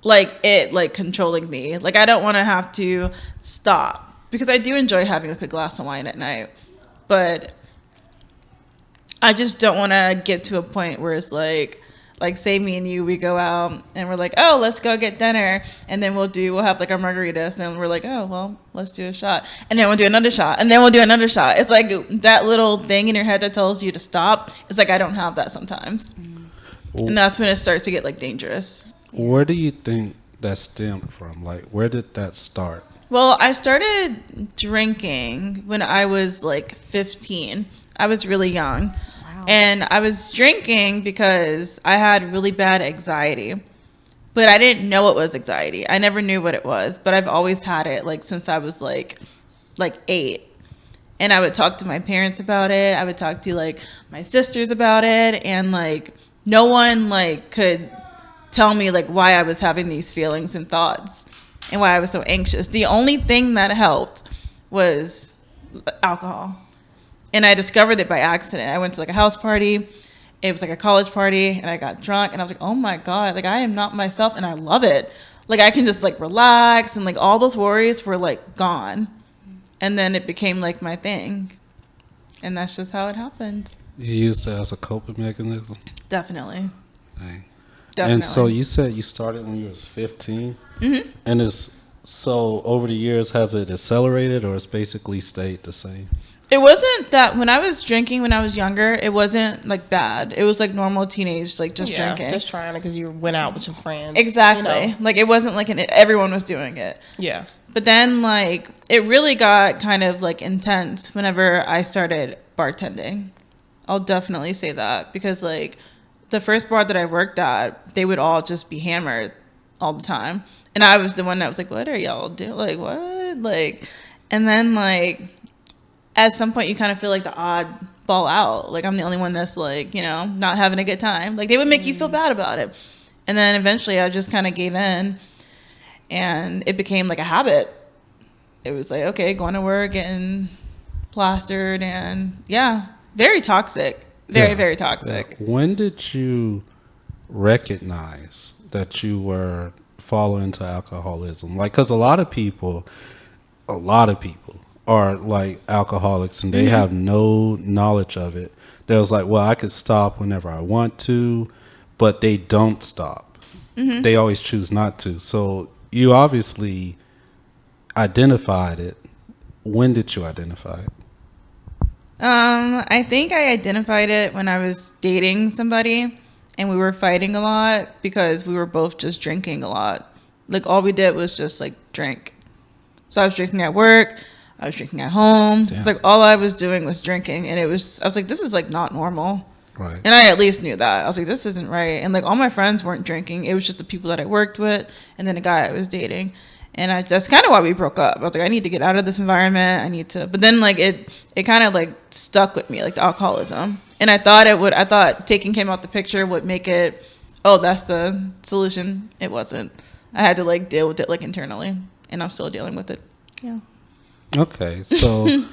like it like controlling me. Like I don't want to have to stop, because I do enjoy having like a glass of wine at night, but I just don't want to get to a point where it's like say me and you, we go out and we're like, oh, let's go get dinner, and then we'll have like our margaritas, and we're like, oh, well, let's do a shot, and then we'll do another shot, and then we'll do another shot. It's like that little thing in your head that tells you to stop. It's like I don't have that sometimes. And that's when it starts to get like dangerous. Where do you think that stemmed from? Like, where did that start? Well, I started drinking when I was like 15. I was really young. Wow. And I was drinking because I had really bad anxiety. But I didn't know it was anxiety. I never knew what it was. But I've always had it like since I was like 8. And I would talk to my parents about it. I would talk to like my sisters about it. And like no one like could tell me like why I was having these feelings and thoughts and why I was so anxious. The only thing that helped was alcohol. And I discovered it by accident. I went to like a house party. It was like a college party, and I got drunk, and I was like, oh my God, like I am not myself, and I love it. Like I can just like relax, and like all those worries were like gone. And then it became like my thing. And that's just how it happened. You used it as a coping mechanism? Definitely. Dang. Definitely. And so you said you started when you was 15? Mm-hmm. And so over the years, has it accelerated, or it's basically stayed the same? It wasn't that when I was drinking when I was younger, it wasn't like bad. It was like normal teenage, like just drinking. Just trying it because you went out with your friends. Exactly. You know? Like it wasn't like everyone was doing it. Yeah. But then like it really got kind of like intense whenever I started bartending. I'll definitely say that, because like the first bar that I worked at, they would all just be hammered all the time. And I was the one that was like, what are y'all doing? Like, what? Like, and then like at some point you kind of feel like the odd ball out. Like I'm the only one that's like, you know, not having a good time. Like they would make you feel bad about it. And then eventually I just kind of gave in, and it became like a habit. It was like, okay, going to work, getting plastered, and yeah, very toxic. Very toxic. Yeah. When did you recognize that you were falling into alcoholism? Like, because a lot of people are like alcoholics, and they have no knowledge of it. They was like, well, I could stop whenever I want to, but they don't stop. Mm-hmm. They always choose not to. So you obviously identified it. When did you identify it? I think I identified it when I was dating somebody, and we were fighting a lot because we were both just drinking a lot. Like all we did was just like drink. So I was drinking at work, I was drinking at home. Damn. It's like all I was doing was drinking, and I was like, this is like not normal. Right. And I at least knew that. I was like, this isn't right. And like all my friends weren't drinking. It was just the people that I worked with, and then a guy I was dating. And that's kind of why we broke up. I was like, I need to get out of this environment. But then like it kind of like stuck with me, like the alcoholism. And I thought taking him out the picture would make it, oh, that's the solution. It wasn't. I had to like deal with it like internally, and I'm still dealing with it. Yeah. Okay. So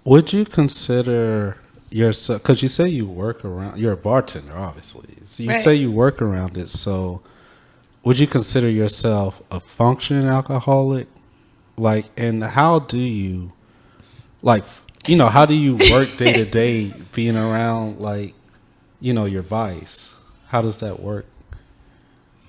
would you consider yourself, because you say you work around, you're a bartender, obviously. So you say you work around it. So would you consider yourself a functioning alcoholic? Like, and how do you, like, you know, how do you work day to day being around, like, you know, your vice? How does that work?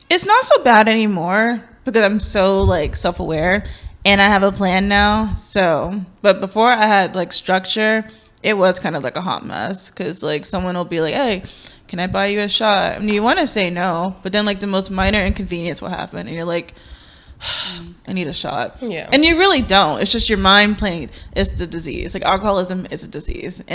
It's not so bad anymore because I'm so, like, self-aware, and I have a plan now. So, but before I had, like, structure, it was kind of like a hot mess, because, like, someone will be like, hey, can I buy you a shot? I mean, you want to say no, but then like the most minor inconvenience will happen, and you're like, I need a shot. Yeah. And you really don't. It's just your mind playing. It's the disease. Like alcoholism is a disease. And